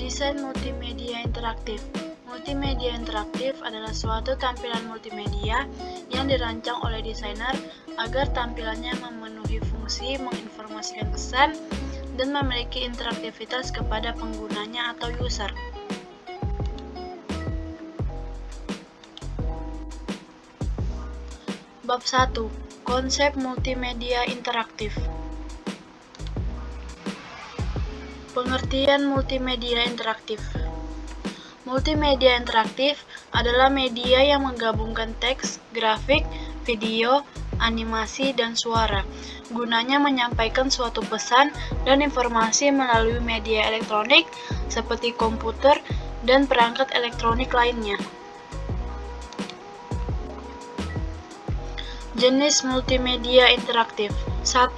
Desain multimedia interaktif. Multimedia interaktif adalah suatu tampilan multimedia yang dirancang oleh desainer agar tampilannya memenuhi fungsi menginformasikan kesan dan memiliki interaktivitas kepada penggunanya atau user. Bab 1. Konsep multimedia interaktif. Pengertian multimedia interaktif. Multimedia interaktif adalah media yang menggabungkan teks, grafik, video, animasi, dan suara. Gunanya menyampaikan suatu pesan dan informasi melalui media elektronik seperti komputer dan perangkat elektronik lainnya. Jenis multimedia interaktif. 1.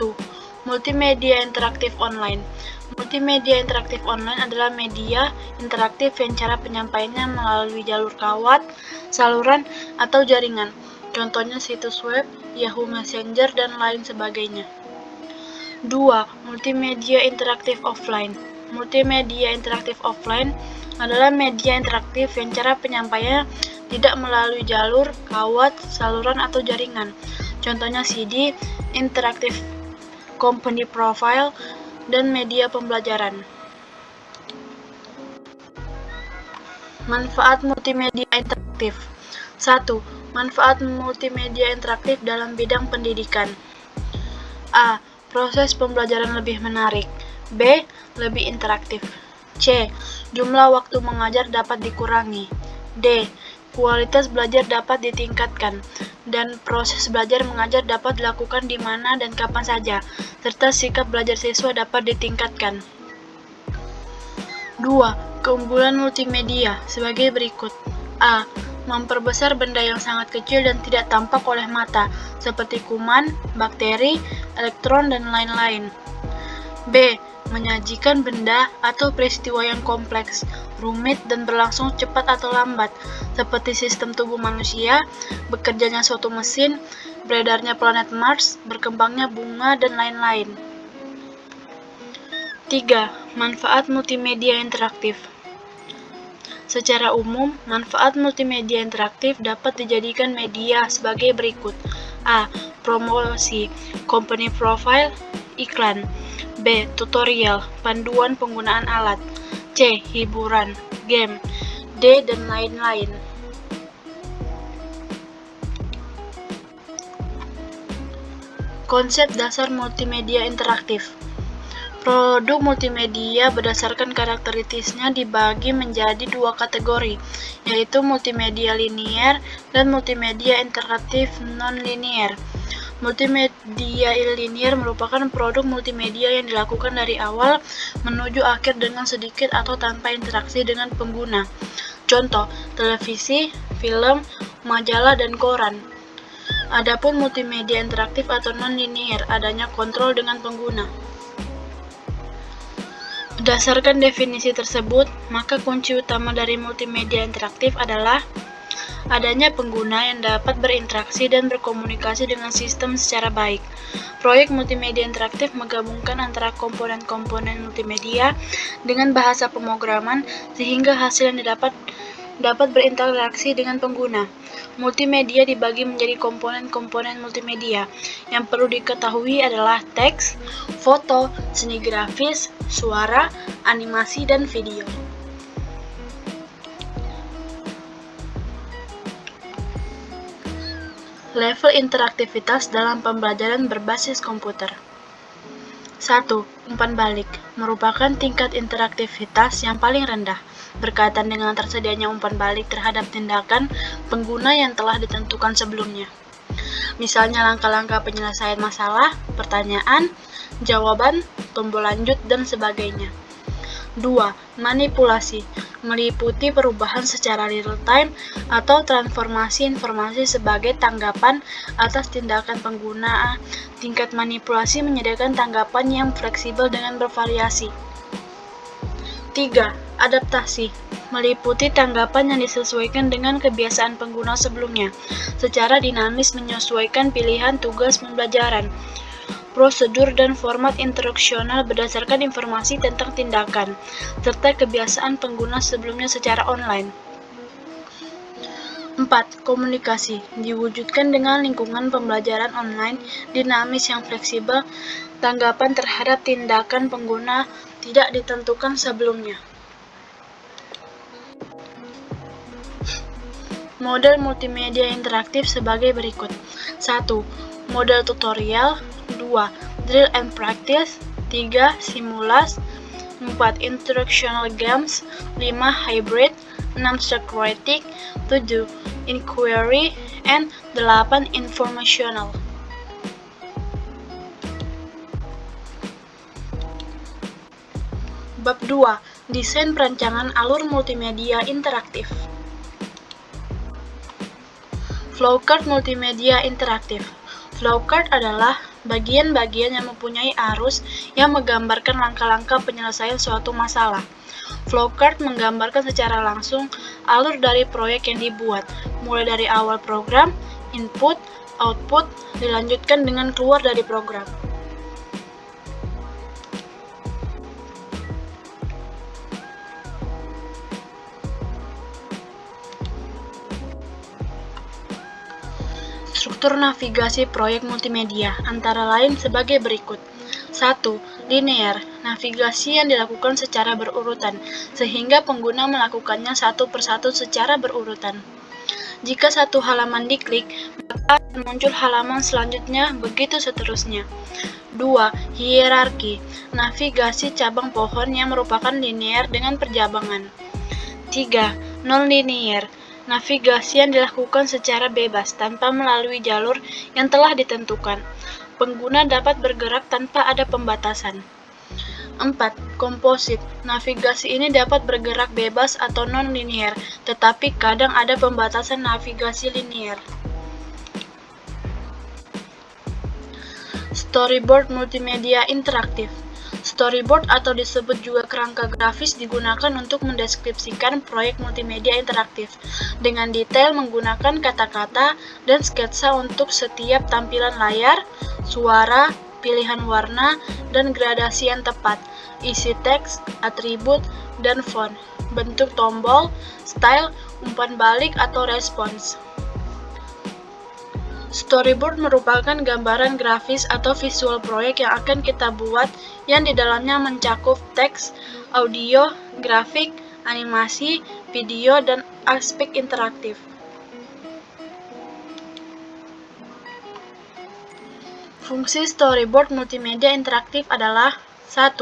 Multimedia interaktif online. Multimedia interaktif online adalah media interaktif yang cara penyampaiannya melalui jalur kawat, saluran, atau jaringan. Contohnya situs web, Yahoo Messenger, dan lain sebagainya. 2. Multimedia interaktif offline. Multimedia interaktif offline adalah media interaktif yang cara penyampaiannya tidak melalui jalur, kawat, saluran, atau jaringan. Contohnya CD, interactive company profile, dan media pembelajaran. Manfaat multimedia interaktif. 1. Manfaat multimedia interaktif dalam bidang pendidikan. A. Proses pembelajaran lebih menarik. B. Lebih interaktif. C. Jumlah waktu mengajar dapat dikurangi. D. Kualitas belajar dapat ditingkatkan, dan proses belajar mengajar dapat dilakukan di mana dan kapan saja, serta sikap belajar siswa dapat ditingkatkan. 2. Keunggulan multimedia sebagai berikut. A. Memperbesar benda yang sangat kecil dan tidak tampak oleh mata, seperti kuman, bakteri, elektron, dan lain-lain. B. Menyajikan benda atau peristiwa yang kompleks, rumit, dan berlangsung cepat atau lambat, seperti sistem tubuh manusia, bekerjanya suatu mesin, beredarnya planet Mars, berkembangnya bunga, dan lain-lain. 3. Manfaat multimedia interaktif. Secara umum, manfaat multimedia interaktif dapat dijadikan media sebagai berikut. A. Promosi, company profile, iklan. B. Tutorial, panduan penggunaan alat. C. Hiburan, game. D. Dan lain-lain. Konsep dasar multimedia interaktif. Produk multimedia berdasarkan karakteristiknya dibagi menjadi dua kategori, yaitu multimedia linier dan multimedia interaktif non-linier. Multimedia linier merupakan produk multimedia yang dilakukan dari awal menuju akhir dengan sedikit atau tanpa interaksi dengan pengguna. Contoh, televisi, film, majalah, dan koran. Adapun multimedia interaktif atau non-linier, adanya kontrol dengan pengguna. Berdasarkan definisi tersebut, maka kunci utama dari multimedia interaktif adalah adanya pengguna yang dapat berinteraksi dan berkomunikasi dengan sistem secara baik. Proyek multimedia interaktif menggabungkan antara komponen-komponen multimedia dengan bahasa pemrograman sehingga hasil yang dapat berinteraksi dengan pengguna. Multimedia dibagi menjadi komponen-komponen multimedia. Yang perlu diketahui adalah teks, foto, seni grafis, suara, animasi, dan video. Level interaktivitas dalam pembelajaran berbasis komputer. 1. Umpan balik merupakan tingkat interaktivitas yang paling rendah, berkaitan dengan tersedianya umpan balik terhadap tindakan pengguna yang telah ditentukan sebelumnya. Misalnya langkah-langkah penyelesaian masalah, pertanyaan, jawaban, tombol lanjut, dan sebagainya. 2. Manipulasi meliputi perubahan secara real-time atau transformasi informasi sebagai tanggapan atas tindakan pengguna. Tingkat manipulasi menyediakan tanggapan yang fleksibel dengan bervariasi. 3. Adaptasi meliputi tanggapan yang disesuaikan dengan kebiasaan pengguna sebelumnya, secara dinamis menyesuaikan pilihan tugas pembelajaran. prosedur dan format instruksional berdasarkan informasi tentang tindakan, serta kebiasaan pengguna sebelumnya secara online. 4. Komunikasi diwujudkan dengan lingkungan pembelajaran online dinamis yang fleksibel. Tanggapan terhadap tindakan pengguna tidak ditentukan sebelumnya. Model multimedia interaktif sebagai berikut. 1. Model tutorial. 2. Drill and practice. 3. Simulasi. 4. Instructional games. 5. Hybrid. 6. Socratic. 7. Inquiry. And 8. Informational. Bab 2. Desain perancangan alur multimedia interaktif. Flowchart multimedia interaktif. Flowchart adalah bagian-bagian yang mempunyai arus yang menggambarkan langkah-langkah penyelesaian suatu masalah. Flowchart menggambarkan secara langsung alur dari proyek yang dibuat, mulai dari awal program, input, output, dilanjutkan dengan keluar dari program. Struktur navigasi proyek multimedia antara lain sebagai berikut. 1. Linear, navigasi yang dilakukan secara berurutan, sehingga pengguna melakukannya satu persatu secara berurutan. Jika satu halaman diklik, maka akan muncul halaman selanjutnya, begitu seterusnya. 2. Hierarki, navigasi cabang pohon yang merupakan linear dengan perjabangan. 3. Non-linear, navigasi yang dilakukan secara bebas tanpa melalui jalur yang telah ditentukan. Pengguna dapat bergerak tanpa ada pembatasan. 4. Komposit, navigasi ini dapat bergerak bebas atau non-linear, tetapi kadang ada pembatasan navigasi linear. Storyboard multimedia interaktif. Storyboard atau disebut juga kerangka grafis digunakan untuk mendeskripsikan proyek multimedia interaktif dengan detail menggunakan kata-kata dan sketsa untuk setiap tampilan layar, suara, pilihan warna, dan gradasi yang tepat, isi teks, atribut, dan font, bentuk tombol, style, umpan balik atau respons. Storyboard merupakan gambaran grafis atau visual proyek yang akan kita buat yang di dalamnya mencakup teks, audio, grafik, animasi, video, dan aspek interaktif. Fungsi storyboard multimedia interaktif adalah 1.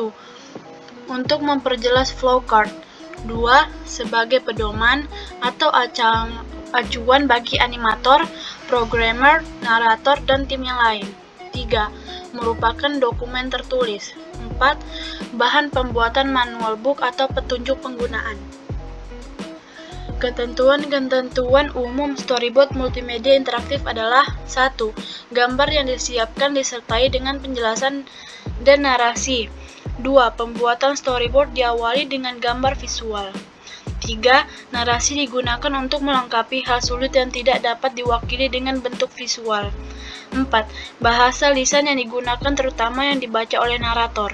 Untuk memperjelas flowchart. 2. Sebagai pedoman atau acuan bagi animator, programmer, narator, dan tim yang lain. 3. Merupakan dokumen tertulis. 4. Bahan pembuatan manual book atau petunjuk penggunaan. Ketentuan-ketentuan umum storyboard multimedia interaktif adalah 1. Gambar yang disiapkan disertai dengan penjelasan dan narasi. 2. Pembuatan storyboard diawali dengan gambar visual. 3. Narasi digunakan untuk melengkapi hal sulit yang tidak dapat diwakili dengan bentuk visual. 4. Bahasa lisan yang digunakan terutama yang dibaca oleh narator.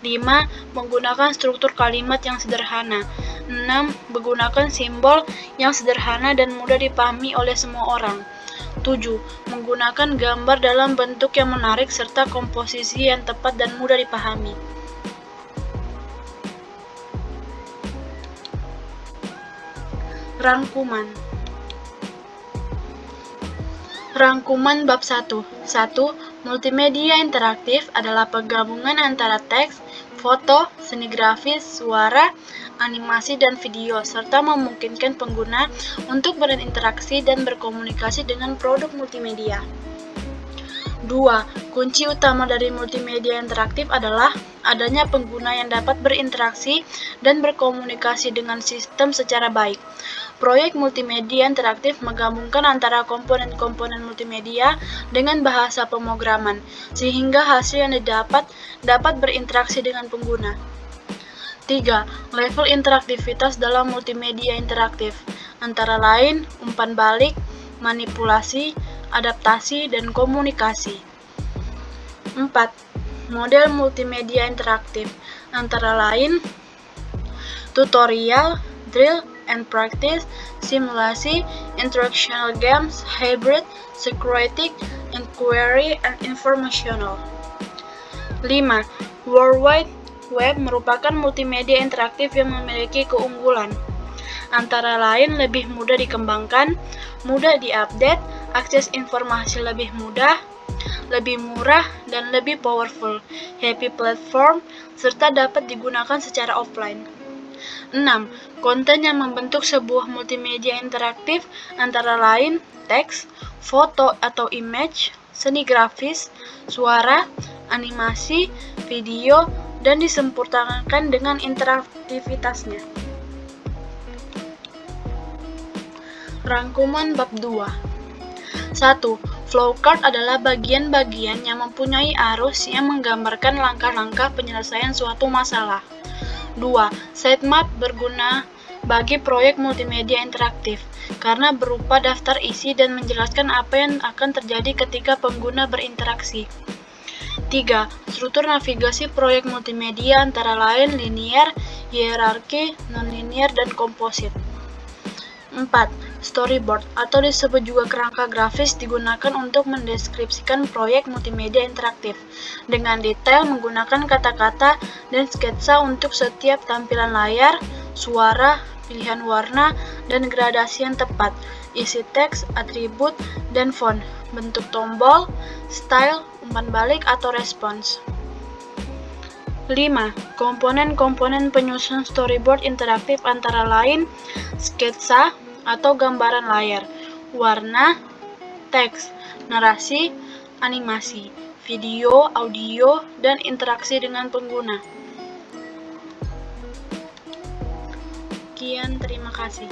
5. Menggunakan struktur kalimat yang sederhana. 6. Menggunakan simbol yang sederhana dan mudah dipahami oleh semua orang. 7. Menggunakan gambar dalam bentuk yang menarik serta komposisi yang tepat dan mudah dipahami. Rangkuman bab 1. 1. Multimedia interaktif adalah penggabungan antara teks, foto, seni grafis, suara, animasi, dan video, serta memungkinkan pengguna untuk berinteraksi dan berkomunikasi dengan produk multimedia. 2. Kunci utama dari multimedia interaktif adalah adanya pengguna yang dapat berinteraksi dan berkomunikasi dengan sistem secara baik. Proyek multimedia interaktif menggabungkan antara komponen-komponen multimedia dengan bahasa pemrograman, sehingga hasil yang didapat dapat berinteraksi dengan pengguna. 3. Level interaktivitas dalam multimedia interaktif, antara lain umpan balik, manipulasi, adaptasi, dan komunikasi. 4. Model multimedia interaktif, antara lain tutorial, drill and practice, simulasi, instructional games, hybrid, security, inquiry, and informational. 5. World Wide Web merupakan multimedia interaktif yang memiliki keunggulan, antara lain lebih mudah dikembangkan, mudah diupdate, akses informasi lebih mudah, lebih murah, dan lebih powerful, happy platform, serta dapat digunakan secara offline. 6. Konten yang membentuk sebuah multimedia interaktif antara lain teks, foto atau image, seni grafis, suara, animasi, video, dan disempurnakan dengan interaktivitasnya. Rangkuman bab 2. 1. Flowchart adalah bagian-bagian yang mempunyai arus yang menggambarkan langkah-langkah penyelesaian suatu masalah. 2. Sitemap berguna bagi proyek multimedia interaktif, karena berupa daftar isi dan menjelaskan apa yang akan terjadi ketika pengguna berinteraksi. 3. Struktur navigasi proyek multimedia antara lain linear, hierarki, nonlinear, dan komposit. 4. Storyboard, atau disebut juga kerangka grafis, digunakan untuk mendeskripsikan proyek multimedia interaktif dengan detail menggunakan kata-kata dan sketsa untuk setiap tampilan layar, suara, pilihan warna, dan gradasi yang tepat, isi teks, atribut, dan font, bentuk tombol, style, umpan balik, atau respons. 5. Komponen-komponen penyusun storyboard interaktif antara lain sketsa atau gambaran layar, warna, teks, narasi, animasi, video, audio, dan interaksi dengan pengguna. Sekian, terima kasih.